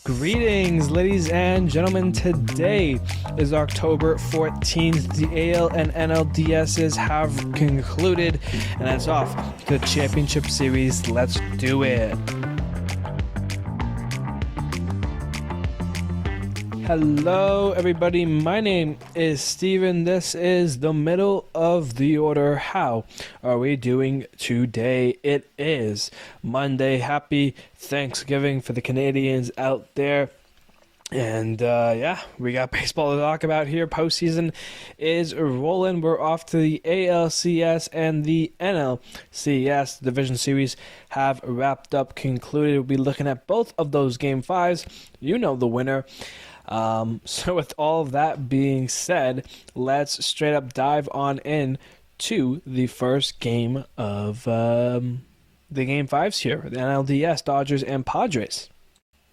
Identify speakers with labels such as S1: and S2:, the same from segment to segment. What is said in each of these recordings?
S1: Greetings, ladies and gentlemen. Today is October 14th. The AL and NLDSs have concluded, and that's off to the Championship Series. Let's do it. Hello, everybody. My name is Steven. This is the middle of the order. How are we doing today? It is Monday. Happy Thanksgiving for the Canadians out there. And we got baseball to talk about here. Postseason is rolling. We're off to the ALCS and the NLCS. The division series have wrapped up, concluded. We'll be looking at both of those game fives. You know the winner. So with all of that being said, let's straight up dive on in to the first game of the game fives here, the NLDS, Dodgers and Padres.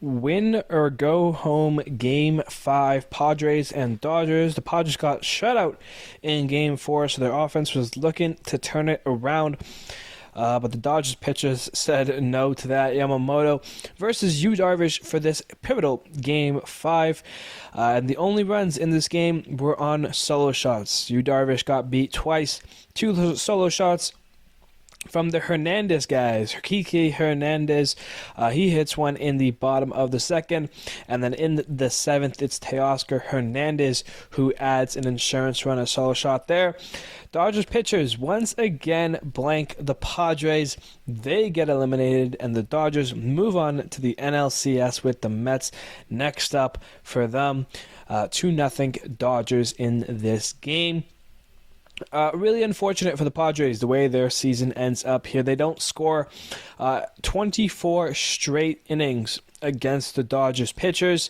S1: Win or go home game 5, Padres and Dodgers. The Padres got shut out in game 4, so their offense was looking to turn it around. But the Dodgers pitchers said no to that. Yamamoto versus Yu Darvish for this pivotal game 5. And the only runs in this game were on solo shots. Yu Darvish got beat twice. 2 solo shots from the Hernandez guys. Kike Hernandez, he hits one in the bottom of the second. And then in the 7th, it's Teoscar Hernandez who adds an insurance run, a solo shot there. Dodgers pitchers once again blank the Padres. They get eliminated, and the Dodgers move on to the NLCS with the Mets next up for them. 2-0 Dodgers in this game. Really unfortunate for the Padres the way their season ends up here. They don't score 24 straight innings against the Dodgers pitchers.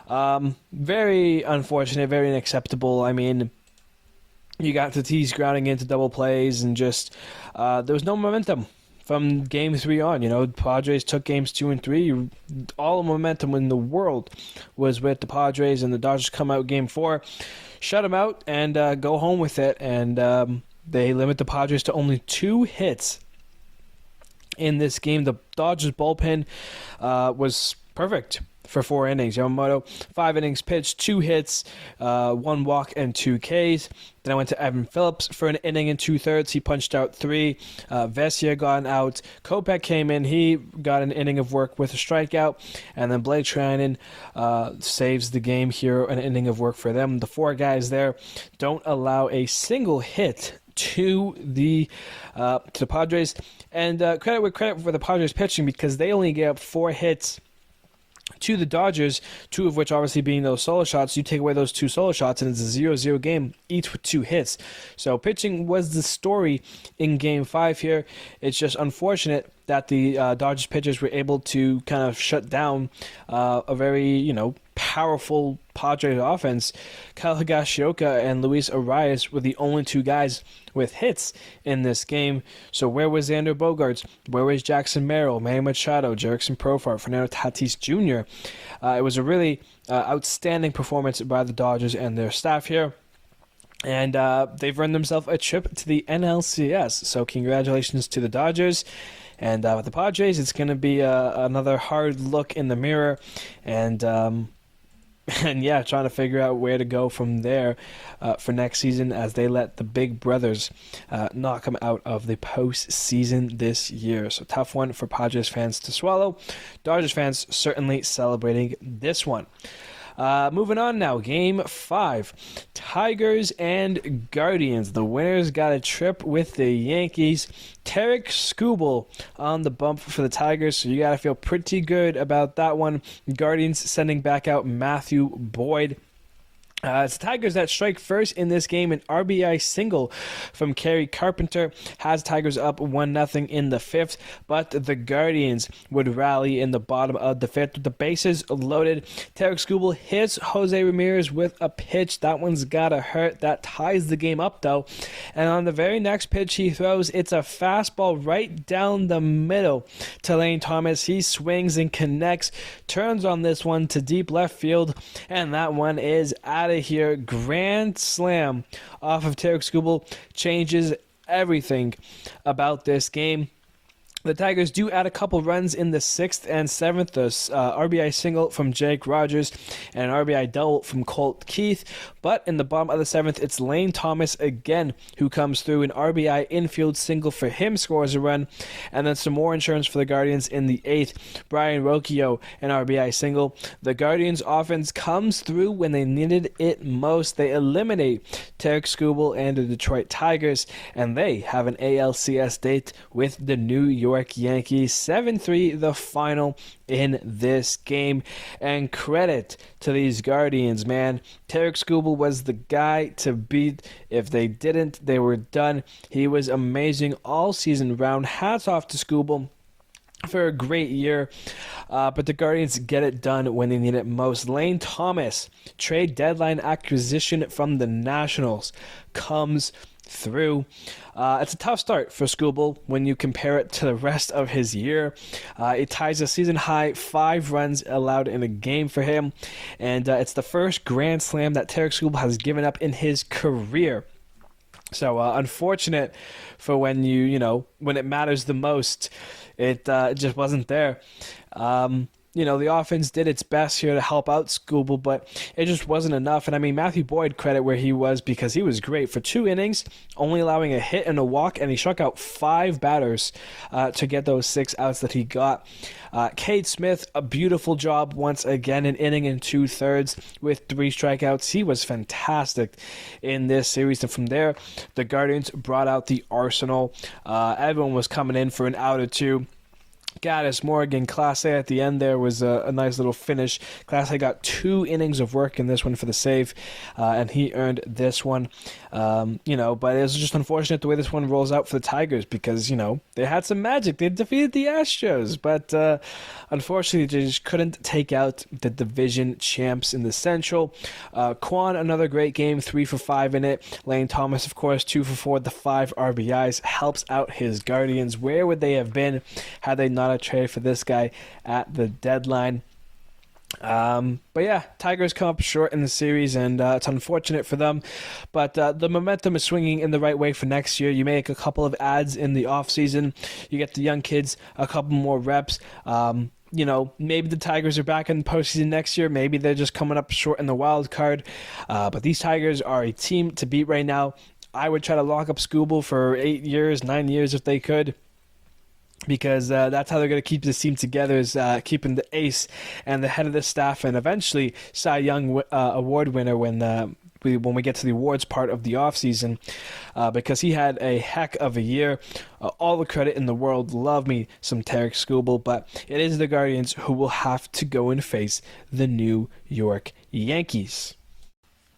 S1: Very unfortunate, very unacceptable. I mean, you got Tatis grounding into double plays, and just there was no momentum from game 3 on. You know, Padres took games 2 and 3. All the momentum in the world was with the Padres, and the Dodgers come out game 4, shut them out, and go home with it. And they limit the Padres to only 2 hits in this game. The Dodgers bullpen was perfect for 4 innings. Yamamoto, 5 innings pitched, 2 hits, 1 walk, and 2 Ks. Then I went to Evan Phillips for an inning and 2/3. He punched out 3. Vesia got an out. Kopech came in. He got an inning of work with a strikeout. And then Blake Treinen saves the game here, an inning of work for them. The 4 guys there don't allow a single hit to the Padres. And credit for the Padres pitching, because they only gave up 4 hits to the Dodgers, 2 of which obviously being those solo shots. You take away those 2 solo shots, and it's a 0-0 game, each with 2 hits. So pitching was the story in game 5 here. It's just unfortunate that the Dodgers pitchers were able to kind of shut down a very, powerful Padres offense. Kyle Higashioka and Luis Arias were the only 2 guys with hits in this game. So where was Xander Bogaerts? Where was Jackson Merrill, Manny Machado, Jerickson Profar, Fernando Tatis Jr.? It was a really outstanding performance by the Dodgers and their staff here. And they've earned themselves a trip to the NLCS. So congratulations to the Dodgers. And with the Padres, it's going to be another hard look in the mirror. And trying to figure out where to go from there for next season, as they let the big brothers knock them out of the postseason this year. So tough one for Padres fans to swallow. Dodgers fans certainly celebrating this one. Moving on now, game 5, Tigers and Guardians. The winners got a trip with the Yankees. Tarek Skubal on the bump for the Tigers, so you got to feel pretty good about that one. Guardians sending back out Matthew Boyd. It's the Tigers that strike first in this game. An RBI single from Kerry Carpenter has Tigers up 1-0 in the 5th, but the Guardians would rally in the bottom of the 5th with the bases loaded. Tarek Skubal hits Jose Ramirez with a pitch. That one's gotta hurt. That ties the game up, though. And on the very next pitch he throws, it's a fastball right down the middle to Lane Thomas. He swings and connects, turns on this one to deep left field, and that one is out of here. Grand slam off of Tarek Skubal changes everything about this game. The Tigers do add a couple runs in the 6th and 7th, RBI single from Jake Rogers and an RBI double from Colt Keith. But in the bottom of the 7th, it's Lane Thomas again who comes through. An RBI infield single for him scores a run. And then some more insurance for the Guardians in the 8th. Brian Rocchio, an RBI single. The Guardians offense comes through when they needed it most. They eliminate Tarek Skubal and the Detroit Tigers, and they have an ALCS date with the New York Yankees. 7-3 the final in this game, and credit to these Guardians, man. Tarek Skubal was the guy to beat. If they didn't, they were done. He was amazing all season round. Hats off to Skubal for a great year, but the Guardians get it done when they need it most. Lane Thomas, trade deadline acquisition from the Nationals, comes through. It's a tough start for Skubal when you compare it to the rest of his year. It ties a season high 5 runs allowed in a game for him, and it's the first grand slam that Tarek Skubal has given up in his career. So unfortunate for when when it matters the most, it just wasn't there. The offense did its best here to help out Skubal, but it just wasn't enough. And I mean, Matthew Boyd, credit where he was, because he was great for 2 innings, only allowing a hit and a walk, and he struck out 5 batters to get those 6 outs that he got. Cade Smith, a beautiful job once again, an inning and 2/3 with 3 strikeouts. He was fantastic in this series. And from there, the Guardians brought out the arsenal. Everyone was coming in for an out or two. Gaddis, Morgan, Class A at the end there was a nice little finish. Class A got 2 innings of work in this one for the save, and he earned this one. But it was just unfortunate the way this one rolls out for the Tigers because, they had some magic. They defeated the Astros, but unfortunately they just couldn't take out the division champs in the Central. Quan, another great game, 3 for 5 in it. Lane Thomas, of course, 2 for 4, the 5 RBIs, helps out his Guardians. Where would they have been had they not a trade for this guy at the deadline? But yeah, Tigers come up short in the series, and it's unfortunate for them. But the momentum is swinging in the right way for next year. You make a couple of adds in the offseason. You get the young kids a couple more reps. Maybe the Tigers are back in the postseason next year. Maybe they're just coming up short in the wild card. But these Tigers are a team to beat right now. I would try to lock up Skubal for 8 years, 9 years if they could, because that's how they're going to keep this team together, is keeping the ace and the head of the staff, and eventually Cy Young award winner when we get to the awards part of the offseason, because he had a heck of a year. All the credit in the world. Love me some Tarek Skubal, but it is the Guardians who will have to go and face the New York Yankees.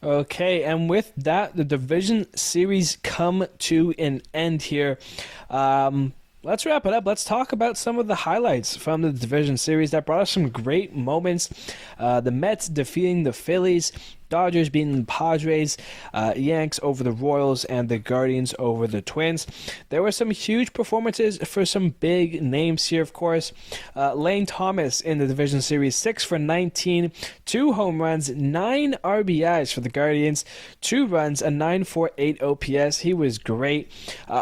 S1: Okay, and with that, the division series come to an end here. Let's wrap it up. Let's talk about some of the highlights from the division series that brought us some great moments. The Mets defeating the Phillies, Dodgers beating the Padres, Yanks over the Royals, and the Guardians over the Twins. There were some huge performances for some big names here, of course. Lane Thomas in the division series, 6 for 19, 2 home runs, 9 RBIs for the Guardians, 2 runs, a 9.48 OPS. He was great.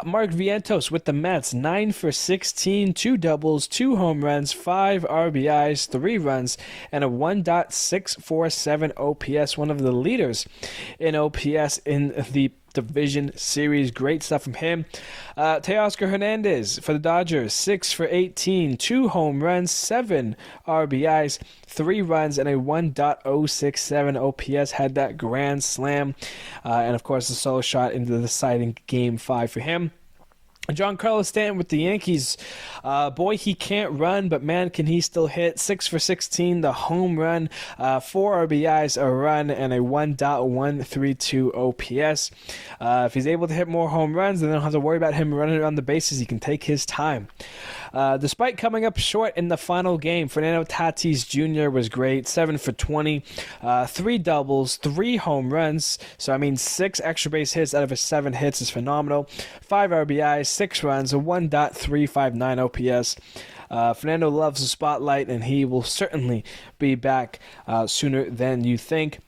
S1: Mark Vientos with the Mets, 9 for 16, 2 doubles, 2 home runs, 5 RBIs, 3 runs, and a 1.647 OPS. One of the leaders in OPS in the division series. Great stuff from him. Teoscar Hernandez for the Dodgers, 6 for 18, 2 home runs, 7 RBIs, 3 runs, and a 1.067 OPS. Had that grand slam, and of course the solo shot into the deciding Game 5 for him. Giancarlo Stanton with the Yankees. Boy, he can't run, but man, can he still hit. 6 for 16, the home run, 4 RBIs, a run, and a 1.132 OPS. If he's able to hit more home runs, then they don't have to worry about him running around the bases. He can take his time. Despite coming up short in the final game, Fernando Tatis Jr. was great. 7 for 20, 3 doubles, 3 home runs. So, 6 extra base hits out of his 7 hits is phenomenal. 5 RBIs, 6 runs, a 1.359 OPS. Fernando loves the spotlight, and he will certainly be back sooner than you think.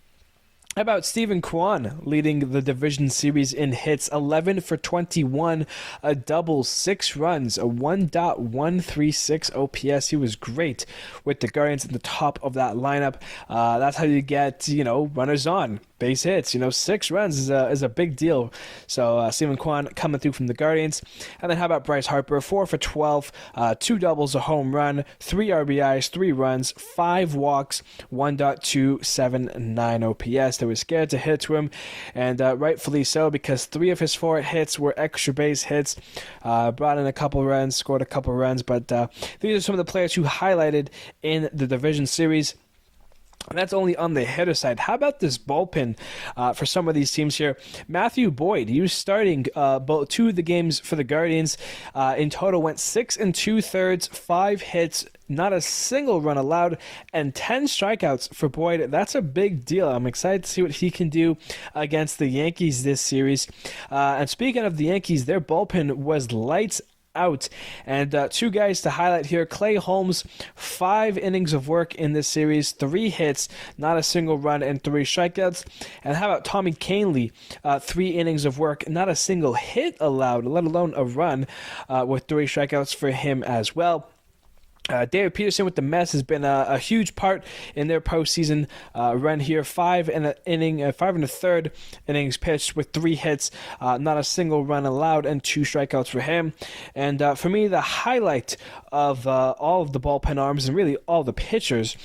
S1: How about Stephen Kwan leading the division series in hits, 11 for 21, a double, 6 runs, a 1.136 OPS. He was great with the Guardians at the top of that lineup. That's how you get, runners on, base hits. 6 runs is a big deal. So Stephen Kwan coming through from the Guardians. And then how about Bryce Harper, 4 for 12, 2 doubles, a home run, 3 RBIs, 3 runs, 5 walks, 1.279 OPS. They were scared to hit to him, and rightfully so, because 3 of his 4 hits were extra base hits. Brought in a couple runs, scored a couple runs, but these are some of the players who highlighted in the division series. And that's only on the hitter side. How about this bullpen for some of these teams here? Matthew Boyd, he was starting both 2 of the games for the Guardians. In total, went 6 2/3, 5 hits, not a single run allowed, and 10 strikeouts for Boyd. That's a big deal. I'm excited to see what he can do against the Yankees this series. And speaking of the Yankees, their bullpen was lights out. And 2 guys to highlight here. Clay Holmes, 5 innings of work in this series, 3 hits, not a single run, and 3 strikeouts. And how about Tommy Kahnle, 3 innings of work, not a single hit allowed, let alone a run, with 3 strikeouts for him as well. David Peterson with the Mets has been a huge part in their postseason run here. 5 1/3 innings pitched with 3 hits, not a single run allowed, and 2 strikeouts for him. And for me, the highlight of all of the bullpen arms and really all the pitchers,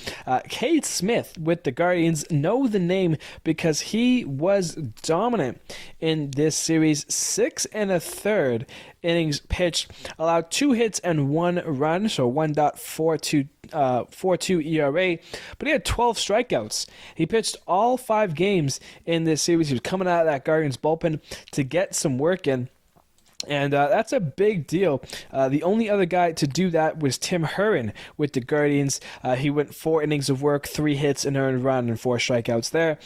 S1: Cade Smith with the Guardians. Know the name because he was dominant in this series. 6 1/3 innings pitched, allowed 2 hits and 1 run, so 1.42 ERA, but he had 12 strikeouts. He pitched all 5 games in this series. He was coming out of that Guardians bullpen to get some work in. And that's a big deal. The only other guy to do that was Tim Herrin with the Guardians. He went 4 innings of work, 3 hits, an earned run, and 4 strikeouts there.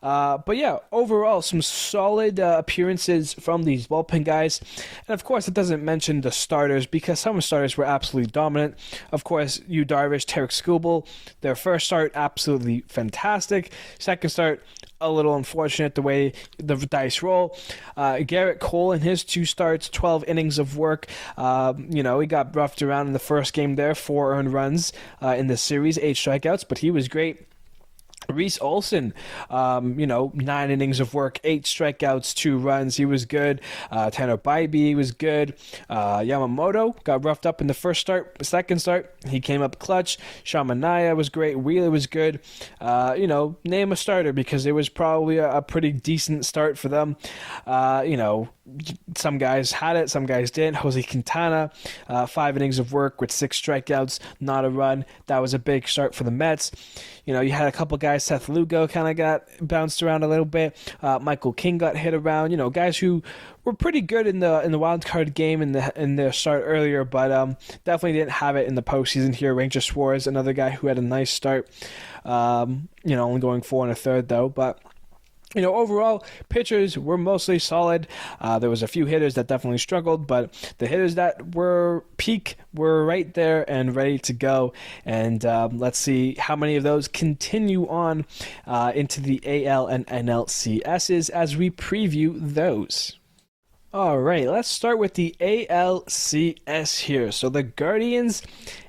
S1: But yeah, overall, some solid appearances from these bullpen guys. And of course, it doesn't mention the starters because some starters were absolutely dominant. Of course, Yu Darvish, Tarek Skubal, their first start, absolutely fantastic. Second start, a little unfortunate the way the dice roll. Garrett Cole in his 2 starts, 12 innings of work. He got roughed around in the first game there, 4 earned runs in the series, 8 strikeouts, but he was great. Reese Olson, 9 innings of work, 8 strikeouts, 2 runs. He was good. Tanner Bybee was good. Yamamoto got roughed up in the second start. He came up clutch. Shamanaya was great. Wheeler was good. Name a starter because it was probably a pretty decent start for them. Some guys had it, some guys didn't. Jose Quintana, 5 innings of work with 6 strikeouts, not a run. That was a big start for the Mets. You had a couple guys. Seth Lugo kind of got bounced around a little bit. Michael King got hit around. Guys who were pretty good in the wild card game in their start earlier, but definitely didn't have it in the postseason here. Ranger Suarez, another guy who had a nice start. Only going 4 1/3 though, but. Overall, pitchers were mostly solid. There was a few hitters that definitely struggled, but the hitters that were peak were right there and ready to go. And let's see how many of those continue on into the AL and NLCSs as we preview those. All right, let's start with the ALCS here. So the Guardians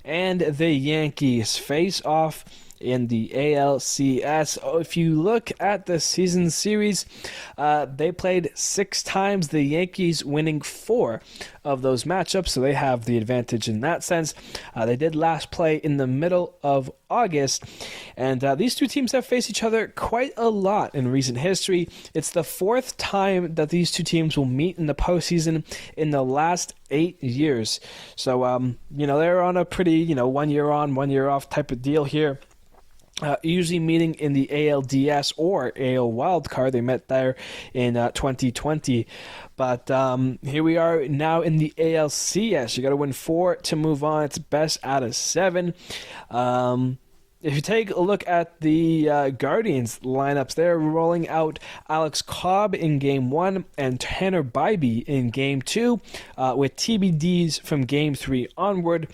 S1: and the Yankees face off in the ALCS. If you look at the season series, they played 6 times, the Yankees winning 4 of those matchups, so they have the advantage in that sense. They did last play in the middle of August, and these 2 teams have faced each other quite a lot in recent history. It's the 4th time that these 2 teams will meet in the postseason in the last 8 years. So, they're on a pretty, 1 year on, 1 year off type of deal here. Usually meeting in the ALDS or AL wildcard. They met there in 2020. But here we are now in the ALCS. You got to win 4 to move on. It's best out of 7. if you take a look at the Guardians lineups, they're rolling out Alex Cobb in Game 1 and Tanner Bybee in Game 2 with TBDs from Game 3 onward.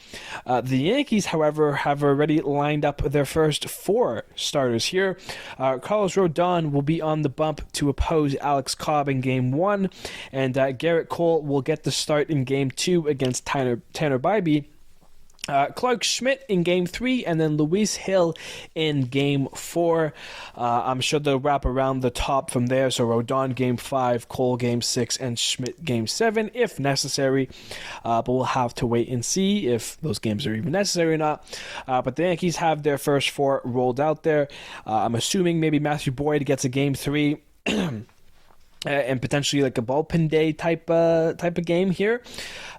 S1: The Yankees, however, have already lined up their first 4 starters here. Carlos Rodon will be on the bump to oppose Alex Cobb in Game 1, and Garrett Cole will get the start in Game 2 against Tanner Bybee. Clark Schmidt in Game 3, and then Luis Hill in Game 4. I'm sure they'll wrap around the top from there. So Rodon Game 5, Cole Game 6, and Schmidt Game 7 if necessary. But we'll have to wait and see if those games are even necessary or not. But the Yankees have their first 4 rolled out there. I'm assuming maybe Matthew Boyd gets a Game 3. And potentially like a bullpen day type of game here.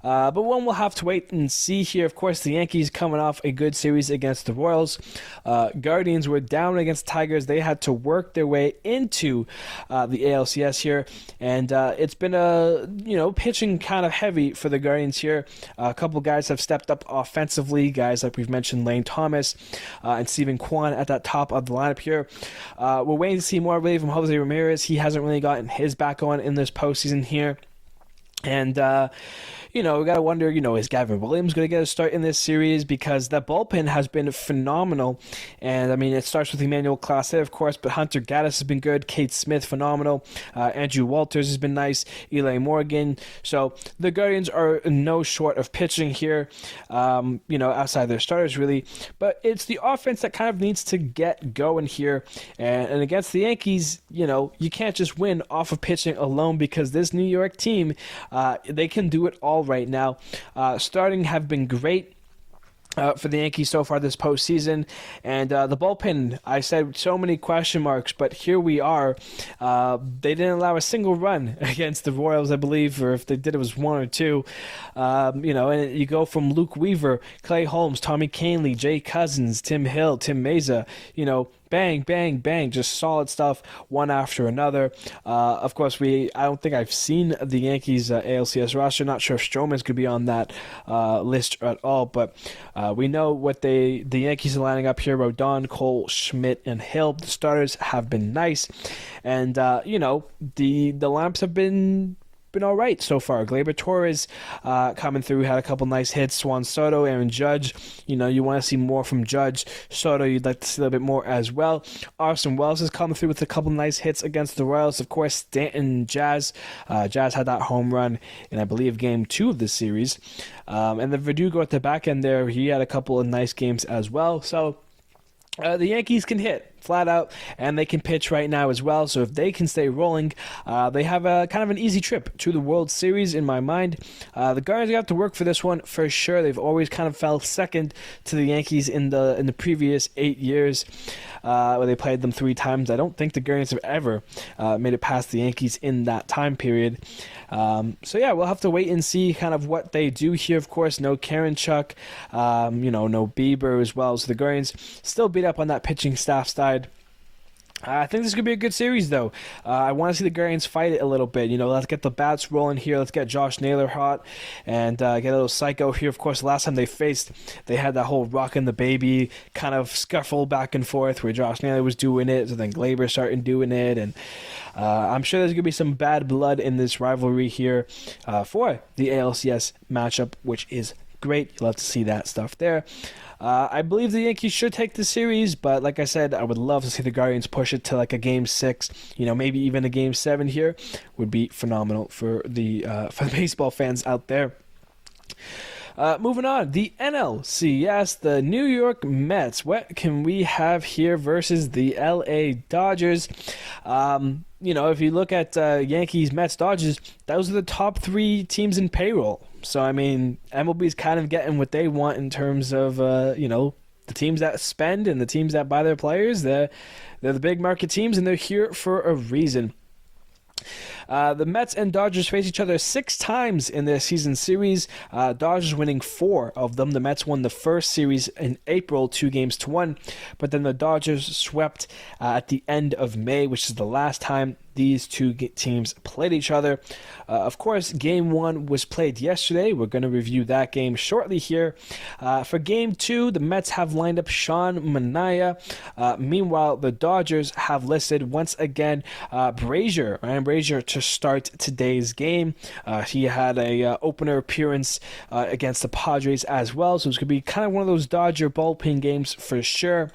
S1: But one will have to wait and see here. Of course, the Yankees coming off a good series against the Royals. Guardians were down against Tigers. They had to work their way into the ALCS here. And it's been pitching kind of heavy for the Guardians here. A couple guys have stepped up offensively. Guys like we've mentioned, Lane Thomas and Steven Kwan at that top of the lineup here. We're waiting to see more really from Jose Ramirez. He hasn't really gotten his back on in this postseason here. And, we got to wonder, is Gavin Williams going to get a start in this series? Because that bullpen has been phenomenal. And, it starts with Emmanuel Clase, of course, but Hunter Gaddis has been good. Kate Smith, phenomenal. Andrew Walters has been nice. Eli Morgan. So the Guardians are no short of pitching here, outside their starters, really. But it's the offense that kind of needs to get going here. And against the Yankees, you can't just win off of pitching alone, because this New York team, they can do it all right now. Starting have been great for the Yankees so far this postseason, and the bullpen, I said so many question marks, but here we are. They didn't allow a single run against the Royals, I believe, or if they did, it was 1 or 2. And you go from Luke Weaver, Clay Holmes, Tommy Kahnle, Jay Cousins, Tim Hill, Tim Meza, bang, bang, bang, just solid stuff, one after another. Of course, I don't think I've seen the Yankees ALCS roster. Not sure if Stroman's could be on that list at all, but we know what the Yankees are lining up here: Rodon, Cole, Schmidt, and Hill. The starters have been nice, and the lineups have been all right so far. Gleyber Torres coming through, had a couple nice hits. Juan Soto, Aaron Judge. You want to see more from Judge. Soto, you'd like to see a little bit more as well. Austin Wells has come through with a couple nice hits against the Royals. Of course, Stanton, Jazz. Jazz had that home run in, I believe, Game 2 of this series. And then Verdugo at the back end there, he had a couple of nice games as well. So the Yankees can hit flat out, and they can pitch right now as well. So if they can stay rolling, they have a kind of an easy trip to the World Series in my mind. The Guardians have to work for this one for sure. They've always kind of fell second to the Yankees in the previous 8 years, where they played them 3 times. I don't think the Guardians have ever made it past the Yankees in that time period. So yeah, we'll have to wait and see kind of what they do here. Of course, no Karinchuk, no Bieber as well. So the Guardians still beat up on that pitching staff side. I think this could be a good series, though. I want to see the Guardians fight it a little bit. Let's get the bats rolling here. Let's get Josh Naylor hot and get a little psycho here. Of course, last time they had that whole rockin' the baby kind of scuffle back and forth where Josh Naylor was doing it, so then Gleyber started doing it, and I'm sure there's going to be some bad blood in this rivalry here for the ALCS matchup, which is great. You'll have to see that stuff there. I believe the Yankees should take the series, but like I said, I would love to see the Guardians push it to like a Game 6, maybe even a Game 7 here. Would be phenomenal for the baseball fans out there. Moving on, the NLCS, the New York Mets. What can we have here versus the LA Dodgers? If you look at Yankees, Mets, Dodgers, those are the top 3 teams in payroll. So, MLB's kind of getting what they want in terms of, the teams that spend and the teams that buy their players. They're the big market teams, and they're here for a reason. The Mets and Dodgers face each other 6 times in their season series. Dodgers winning 4 of them. The Mets won the first series in April, 2-1, but then the Dodgers swept at the end of May, which is the last time these two teams played each other. Of course, Game 1 was played yesterday. We're going to review that game shortly here. For Game 2, the Mets have lined up Sean Manaea. Meanwhile, the Dodgers have listed once again Ryan Brazier, to start today's game. He had a opener appearance against the Padres as well, so it's going to be kind of one of those Dodger bullpen games for sure.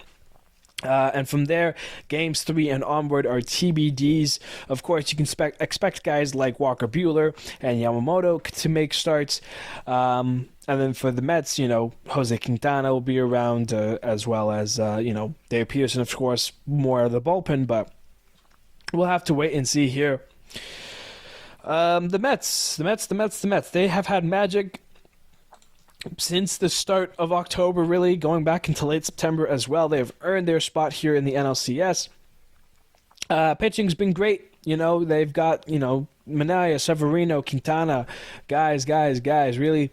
S1: And from there, games 3 and onward are TBDs. Of course, you can expect guys like Walker Buehler and Yamamoto to make starts. And then for the Mets, Jose Quintana will be around, as well as, Dave Peterson, of course, more of the bullpen, but we'll have to wait and see here. The Mets, they have had magic since the start of October, really, going back into late September as well. They have earned their spot here in the NLCS. Pitching's been great. They've got, Manaea, Severino, Quintana, guys, really.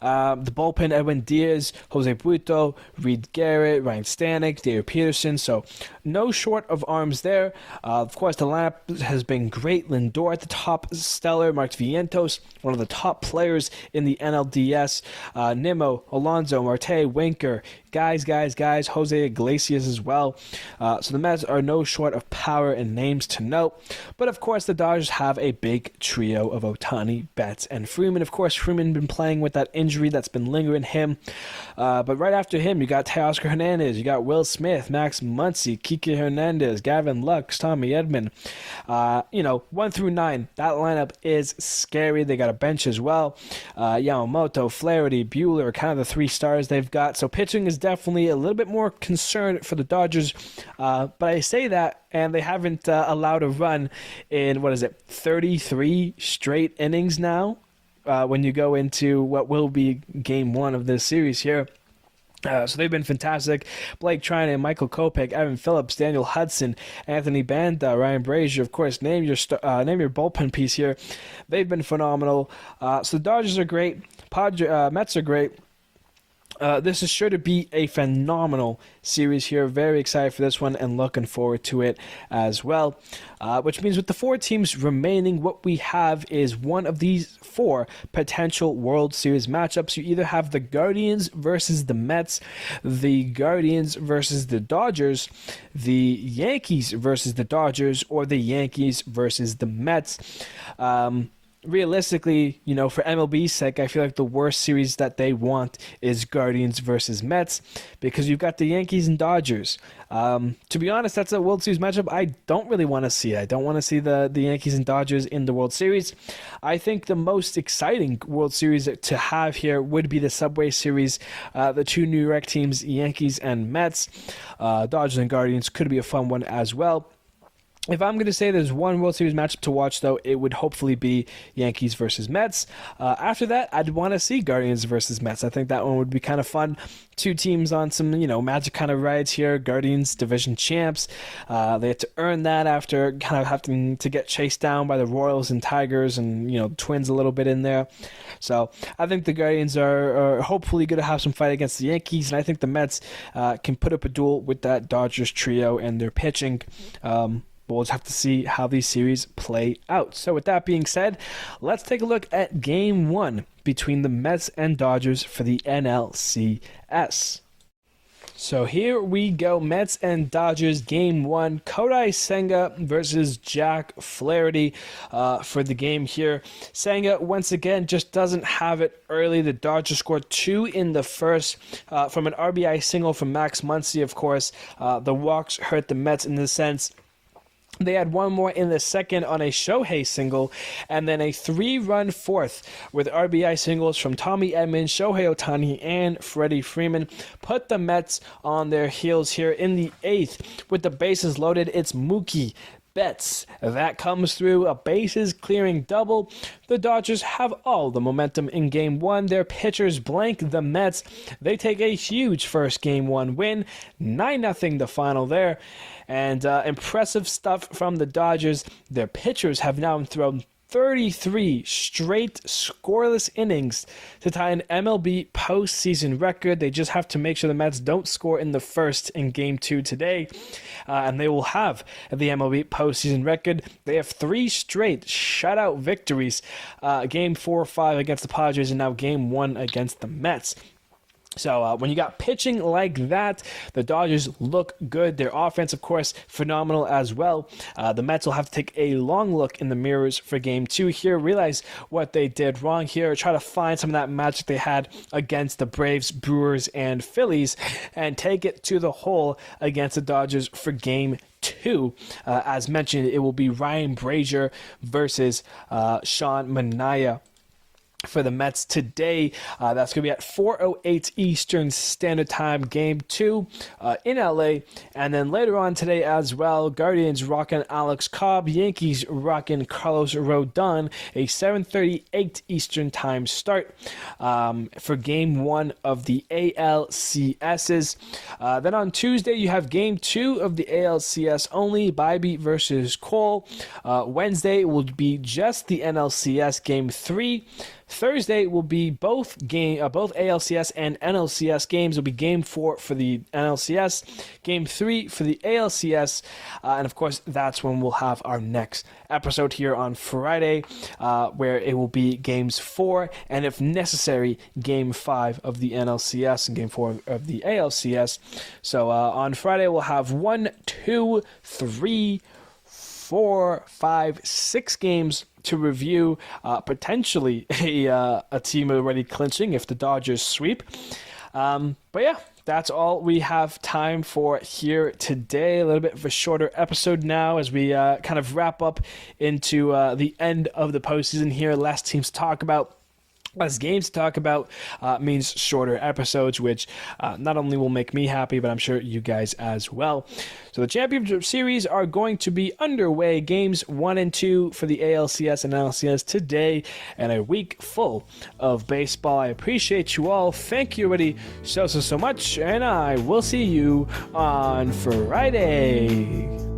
S1: The bullpen, Edwin Diaz, Jose Brito, Reed Garrett, Ryan Stanek, Dave Peterson. So no short of arms there. Of course, the lineup has been great. Lindor at the top, stellar. Mark Vientos, one of the top players in the NLDS. Nimmo, Alonso, Marte, Winker, guys. Jose Iglesias as well. So the Mets are no short of power and names to note. But of course, the Dodgers have a big trio of Ohtani, Betts, and Freeman. Of course, Freeman been playing with that injury that's been lingering him. But right after him, you got Teoscar Hernandez, you got Will Smith, Max Muncy, Kike Hernandez, Gavin Lux, Tommy Edman. 1 through 9, that lineup is scary. They got a bench as well. Yamamoto, Flaherty, Buehler, kind of the 3 stars they've got. So pitching is definitely a little bit more concerned for the Dodgers. But I say that, and they haven't allowed a run in, 33 straight innings now, when you go into what will be Game 1 of this series here. So they've been fantastic. Blake Trinan, Michael Kopech, Evan Phillips, Daniel Hudson, Anthony Banda, Ryan Brazier. Of course, name your bullpen piece here. They've been phenomenal. So the Dodgers are great. Mets are great. This is sure to be a phenomenal series here. Very excited for this one and looking forward to it as well. Which means with the 4 teams remaining, what we have is one of these 4 potential World Series matchups. You either have the Guardians versus the Mets, the Guardians versus the Dodgers, the Yankees versus the Dodgers, or the Yankees versus the Mets. Realistically, for MLB's sake, I feel like the worst series that they want is Guardians versus Mets, because you've got the Yankees and Dodgers. To be honest, that's a World Series matchup I don't really want to see. I don't want to see the Yankees and Dodgers in the World Series. I think the most exciting World Series to have here would be the Subway Series. The 2 New York teams, Yankees and Mets. Dodgers and Guardians could be a fun one as well. If I'm going to say there's one World Series matchup to watch, though, it would hopefully be Yankees versus Mets. After that, I'd want to see Guardians versus Mets. I think that one would be kind of fun. 2 teams on some, magic kind of rides here. Guardians, division champs. They had to earn that after kind of having to get chased down by the Royals and Tigers and, Twins a little bit in there. So I think the Guardians are hopefully going to have some fight against the Yankees, and I think the Mets can put up a duel with that Dodgers trio and their pitching. But we'll just have to see how these series play out. So with that being said, let's take a look at Game 1 between the Mets and Dodgers for the NLCS. So here we go, Mets and Dodgers, Game 1. Kodai Senga versus Jack Flaherty for the game here. Senga, once again, just doesn't have it early. The Dodgers scored 2 in the first from an RBI single from Max Muncy, of course. The walks hurt the Mets in the sense they had 1 more in the second on a Shohei single, and then a 3-run fourth with RBI singles from Tommy Edman, Shohei Ohtani, and Freddie Freeman. Put the Mets on their heels here in the 8th with the bases loaded. It's Mookie Betts. That comes through a bases clearing double. The Dodgers have all the momentum in Game 1. Their pitchers blank the Mets. They take a huge first Game 1 win. 9-0 the final there. And impressive stuff from the Dodgers. Their pitchers have now thrown 33 straight scoreless innings to tie an MLB postseason record. They just have to make sure the Mets don't score in the first in Game 2 today, and they will have the MLB postseason record. They have 3 straight shutout victories, Game 4 or 5 against the Padres, and now Game 1 against the Mets. So when you got pitching like that, the Dodgers look good. Their offense, of course, phenomenal as well. The Mets will have to take a long look in the mirrors for Game 2 here, realize what they did wrong here, try to find some of that magic they had against the Braves, Brewers, and Phillies, and take it to the hole against the Dodgers for Game 2. As mentioned, it will be Ryan Brazier versus Sean Manaea for the Mets today. That's going to be at 4:08 Eastern Standard Time, Game 2 in LA. And then later on today as well, Guardians rocking Alex Cobb, Yankees rocking Carlos Rodon, a 7:38 Eastern Time start for Game 1 of the ALCSs. Then on Tuesday, you have Game 2 of the ALCS only, Bybee versus Cole. Wednesday will be just the NLCS Game 3. Thursday will be both ALCS and NLCS games. Will be Game 4 for the NLCS, Game 3 for the ALCS, and of course that's when we'll have our next episode here on Friday, where it will be Games 4 and, if necessary, Game 5 of the NLCS and Game 4 of the ALCS. So on Friday we'll have 1, 2, 3, 4, 5, 6 games to review, potentially a team already clinching if the Dodgers sweep. But yeah, that's all we have time for here today. A little bit of a shorter episode now as we kind of wrap up into the end of the postseason here. Less teams to talk about. Less games to talk about means shorter episodes, which not only will make me happy, but I'm sure you guys as well. So the championship series are going to be underway. Games 1 and 2 for the ALCS and NLCS today, and a week full of baseball. I appreciate you all. Thank you already so much, and I will see you on Friday.